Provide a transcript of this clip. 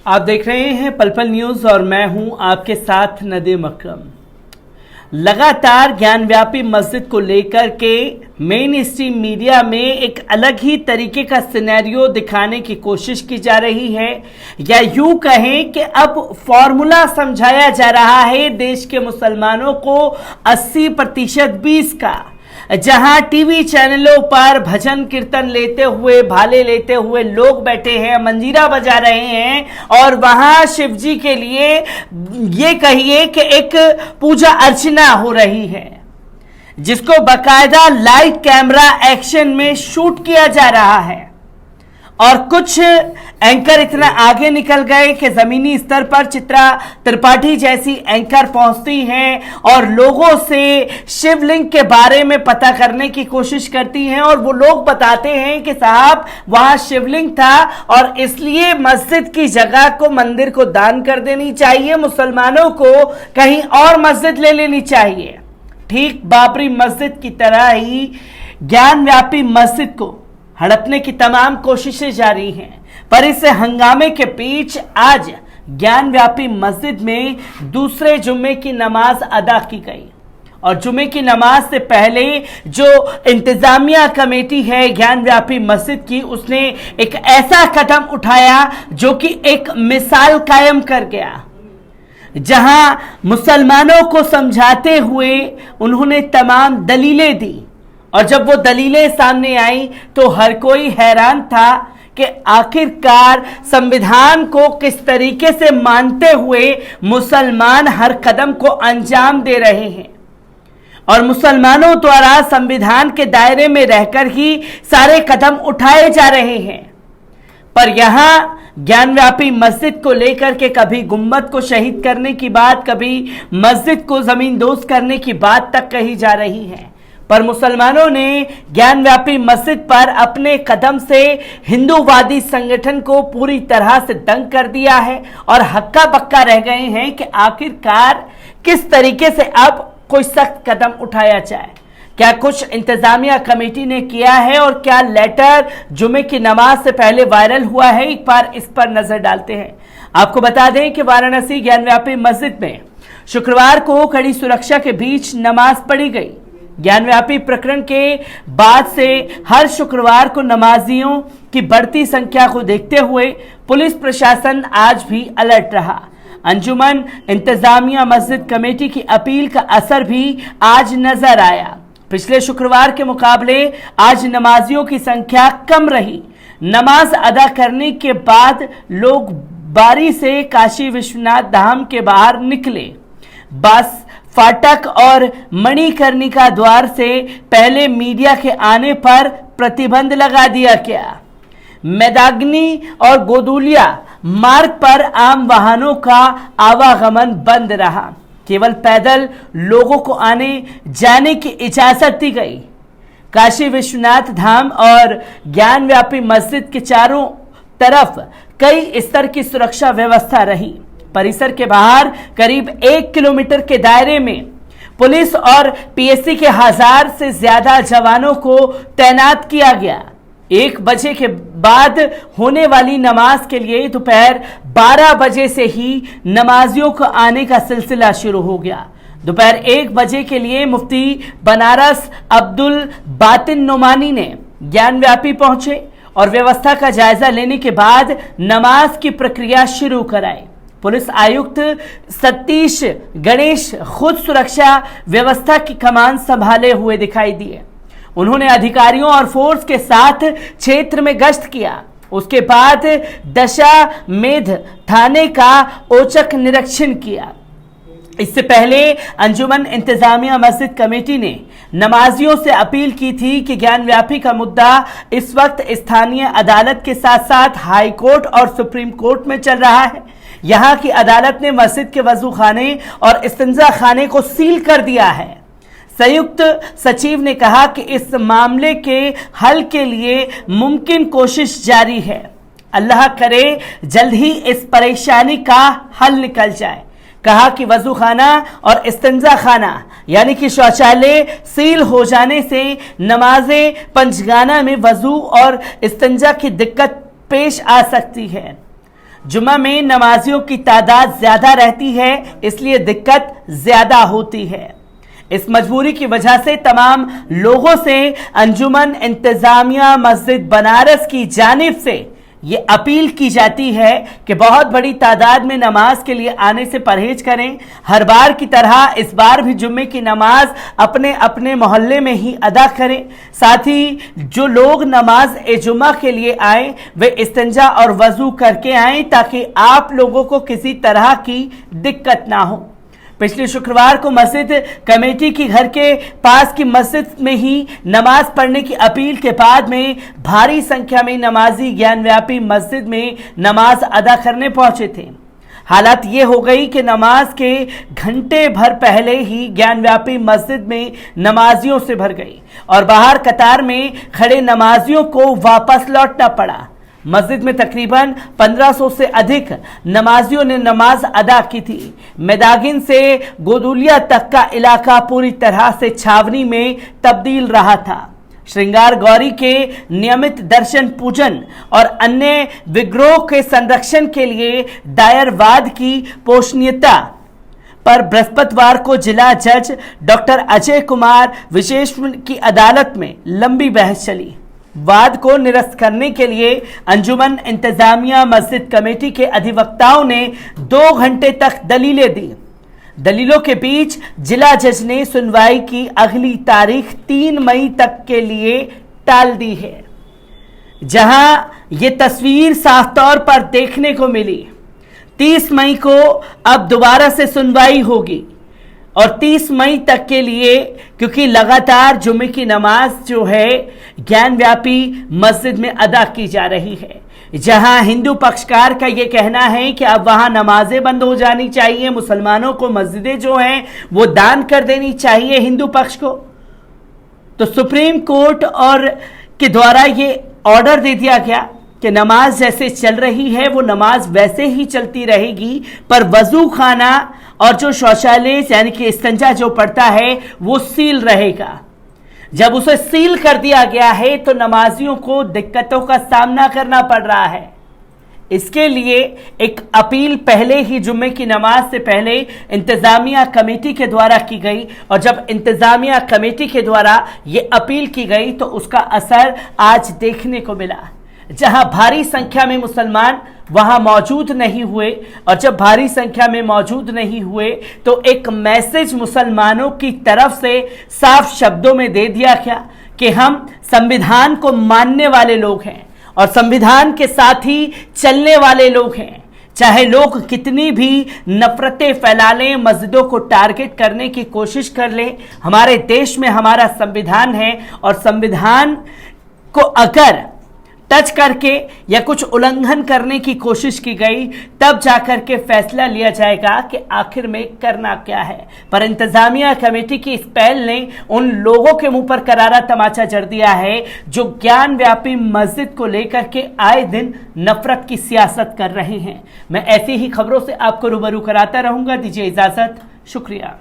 आप देख रहे हैं पल पल न्यूज और मैं हूं आपके साथ नदीम अकरम। लगातार ज्ञानव्यापी मस्जिद को लेकर के मेन स्ट्रीम मीडिया में एक अलग ही तरीके का सिनेरियो दिखाने की कोशिश की जा रही है, या यूं कहें कि अब फॉर्मूला समझाया जा रहा है देश के मुसलमानों को 80% 20 का, जहां टीवी चैनलों पर भजन कीर्तन लेते हुए भाले लेते हुए लोग बैठे हैं, मंजीरा बजा रहे हैं और वहां शिव जी के लिए ये कहिए कि एक पूजा अर्चना हो रही है, जिसको बाकायदा लाइव कैमरा एक्शन में शूट किया जा रहा है। और कुछ एंकर इतना आगे निकल गए कि जमीनी स्तर पर चित्रा त्रिपाठी जैसी एंकर पहुंचती हैं और लोगों से शिवलिंग के बारे में पता करने की कोशिश करती हैं, और वो लोग बताते हैं कि साहब वहां शिवलिंग था और इसलिए मस्जिद की जगह को, मंदिर को दान कर देनी चाहिए, मुसलमानों को कहीं और मस्जिद ले लेनी चाहिए। ठीक बाबरी मस्जिद की तरह ही ज्ञानव्यापी मस्जिद को हड़पने की तमाम कोशिशें जारी हैं, पर इस हंगामे के बीच आज ज्ञानव्यापी मस्जिद में दूसरे जुम्मे की नमाज अदा की गई। और जुम्मे की नमाज से पहले जो इंतजामिया कमेटी है ज्ञानव्यापी मस्जिद की, उसने एक ऐसा कदम उठाया जो कि एक मिसाल कायम कर गया, जहां मुसलमानों को समझाते हुए उन्होंने तमाम दलीलें दी। और जब वो दलीलें सामने आई तो हर कोई हैरान था कि आखिरकार संविधान को किस तरीके से मानते हुए मुसलमान हर कदम को अंजाम दे रहे हैं, और मुसलमानों द्वारा संविधान के दायरे में रहकर ही सारे कदम उठाए जा रहे हैं। पर यहां ज्ञानव्यापी मस्जिद को लेकर के कभी गुम्बद को शहीद करने की बात, कभी मस्जिद को जमींदोज करने की बात तक कही जा रही है। पर मुसलमानों ने ज्ञानव्यापी मस्जिद पर अपने कदम से हिंदूवादी संगठन को पूरी तरह से दंग कर दिया है, और हक्का बक्का रह गए हैं कि आखिरकार किस तरीके से अब कोई सख्त कदम उठाया जाए। क्या कुछ इंतजामिया कमेटी ने किया है और क्या लेटर जुमे की नमाज से पहले वायरल हुआ है, एक बार इस पर नजर डालते हैं। आपको बता दें कि वाराणसी ज्ञानव्यापी मस्जिद में शुक्रवार को कड़ी सुरक्षा के बीच नमाज पढ़ी गई। ज्ञानव्यापी प्रकरण के बाद से हर शुक्रवार को नमाजियों की बढ़ती संख्या को देखते हुए पुलिस प्रशासन आज भी अलर्ट रहा। अंजुमन इंतजामिया मस्जिद कमेटी की अपील का असर भी आज नजर आया। पिछले शुक्रवार के मुकाबले आज नमाजियों की संख्या कम रही। नमाज अदा करने के बाद लोग बारी से काशी विश्वनाथ धाम के बाहर निकले। बस फाटक और मणिकर्णिका द्वार से पहले मीडिया के आने पर प्रतिबंध लगा दिया गया। मैदागनी और गोदुलिया मार्ग पर आम वाहनों का आवागमन बंद रहा। केवल पैदल लोगों को आने जाने की इजाजत दी गई। काशी विश्वनाथ धाम और ज्ञानव्यापी मस्जिद के चारों तरफ कई स्तर की सुरक्षा व्यवस्था रही। परिसर के बाहर करीब 1 किलोमीटर के दायरे में पुलिस और पीएससी के 1000 से ज्यादा जवानों को तैनात किया गया। 1 बजे के बाद होने वाली नमाज के लिए दोपहर 12 बजे से ही नमाजियों को आने का सिलसिला शुरू हो गया। दोपहर 1 बजे के लिए मुफ्ती बनारस अब्दुल बातिन नोमानी ने ज्ञानव्यापी पहुंचे और व्यवस्था का जायजा लेने के बाद नमाज की प्रक्रिया शुरू कराई। पुलिस आयुक्त सतीश गणेश खुद सुरक्षा व्यवस्था की कमान संभाले हुए दिखाई दिए। उन्होंने अधिकारियों और फोर्स के साथ क्षेत्र में गश्त किया। उसके बाद दशामेध थाने का औचक निरीक्षण किया। इससे पहले अंजुमन इंतजामिया मस्जिद कमेटी ने नमाजियों से अपील की थी कि ज्ञानव्यापी का मुद्दा इस वक्त स्थानीय अदालत के साथ साथ हाई कोर्ट और सुप्रीम कोर्ट में चल रहा है। यहां की अदालत ने मस्जिद के वजू खाने और इस्तिंजा खाने को सील कर दिया है। संयुक्त सचिव ने कहा कि इस मामले के हल के लिए मुमकिन कोशिश जारी है। अल्लाह करे जल्द ही इस परेशानी का हल निकल जाए। कहा कि वजू खाना और इस्तिंजा खाना यानी कि शौचालय सील हो जाने से नमाजें पंचगाना में वजू और इस्तिंजा की दिक्कत पेश आ सकती है। जुम्मा में नमाजियों की तादाद ज्यादा रहती है, इसलिए दिक्कत ज्यादा होती है। इस मजबूरी की वजह से तमाम लोगों से अंजुमन इंतजामिया मस्जिद बनारस की जानिब से ये अपील की जाती है कि बहुत बड़ी तादाद में नमाज के लिए आने से परहेज करें। हर बार की तरह इस बार भी जुम्मे की नमाज अपने अपने मोहल्ले में ही अदा करें। साथ ही जो लोग नमाज ए जुम्मा के लिए आए वे इस्तिंजा और वजू करके आएं, ताकि आप लोगों को किसी तरह की दिक्कत ना हो। पिछले शुक्रवार को मस्जिद कमेटी की घर के पास की मस्जिद में ही नमाज पढ़ने की अपील के बाद में भारी संख्या में नमाजी ज्ञानव्यापी मस्जिद में नमाज अदा करने पहुंचे थे। हालात ये हो गई कि नमाज के घंटे भर पहले ही ज्ञानव्यापी मस्जिद में नमाजियों से भर गई और बाहर कतार में खड़े नमाजियों को वापस लौटना पड़ा। मस्जिद में तकरीबन 1500 से अधिक नमाजियों ने नमाज अदा की थी। मेदागिन से गोदुलिया तक का इलाका पूरी तरह से छावनी में तब्दील रहा था। श्रृंगार गौरी के नियमित दर्शन पूजन और अन्य विग्रहों के संरक्षण के लिए दायरवाद की पोषणीयता पर बृहस्पतिवार को जिला जज डॉक्टर अजय कुमार विशेष की अदालत में लंबी बहस चली। वाद को निरस्त करने के लिए अंजुमन इंतजामिया मस्जिद कमेटी के अधिवक्ताओं ने 2 घंटे तक दलीलें दी। दलीलों के बीच जिला जज ने सुनवाई की अगली तारीख 3 मई तक के लिए टाल दी है। जहां ये तस्वीर साफ तौर पर देखने को मिली, 30 मई को अब दोबारा से सुनवाई होगी और 30 मई तक के लिए, क्योंकि लगातार जुम्मे की नमाज जो है ज्ञानव्यापी मस्जिद में अदा की जा रही है, जहां हिंदू पक्षकार का यह कहना है कि अब वहां नमाजें बंद हो जानी चाहिए, मुसलमानों को मस्जिदें जो हैं वो दान कर देनी चाहिए हिंदू पक्ष को। तो सुप्रीम कोर्ट और के द्वारा ये ऑर्डर दे दिया गया कि नमाज जैसे चल रही है वो नमाज वैसे ही चलती रहेगी, पर वजू खाना और जो शौचालय यानी कि इस्तिंजा जो पड़ता है वो सील रहेगा। जब उसे सील कर दिया गया है तो नमाजियों को दिक्कतों का सामना करना पड़ रहा है। इसके लिए एक अपील पहले ही जुम्मे की नमाज से पहले इंतजामिया कमेटी के द्वारा की गई और जब इंतजामिया कमेटी के द्वारा ये अपील की गई तो उसका असर आज देखने को मिला। जहां भारी संख्या में मुसलमान वहां मौजूद नहीं हुए और जब भारी संख्या में मौजूद नहीं हुए तो एक मैसेज मुसलमानों की तरफ से साफ शब्दों में दे दिया गया कि हम संविधान को मानने वाले लोग हैं और संविधान के साथ ही चलने वाले लोग हैं। चाहे लोग कितनी भी नफरतें फैला लें, मस्जिदों को टारगेट करने की कोशिश कर लें, हमारे देश में हमारा संविधान है और संविधान को अगर टच करके या कुछ उल्लंघन करने की कोशिश की गई तब जाकर के फैसला लिया जाएगा कि आखिर में करना क्या है। पर इंतजामिया कमेटी की इस पहल ने उन लोगों के मुंह पर करारा तमाचा जड़ दिया है जो ज्ञानव्यापी मस्जिद को लेकर के आए दिन नफरत की सियासत कर रहे हैं। मैं ऐसी ही खबरों से आपको रूबरू कराता रहूंगा। दीजिए इजाजत, शुक्रिया।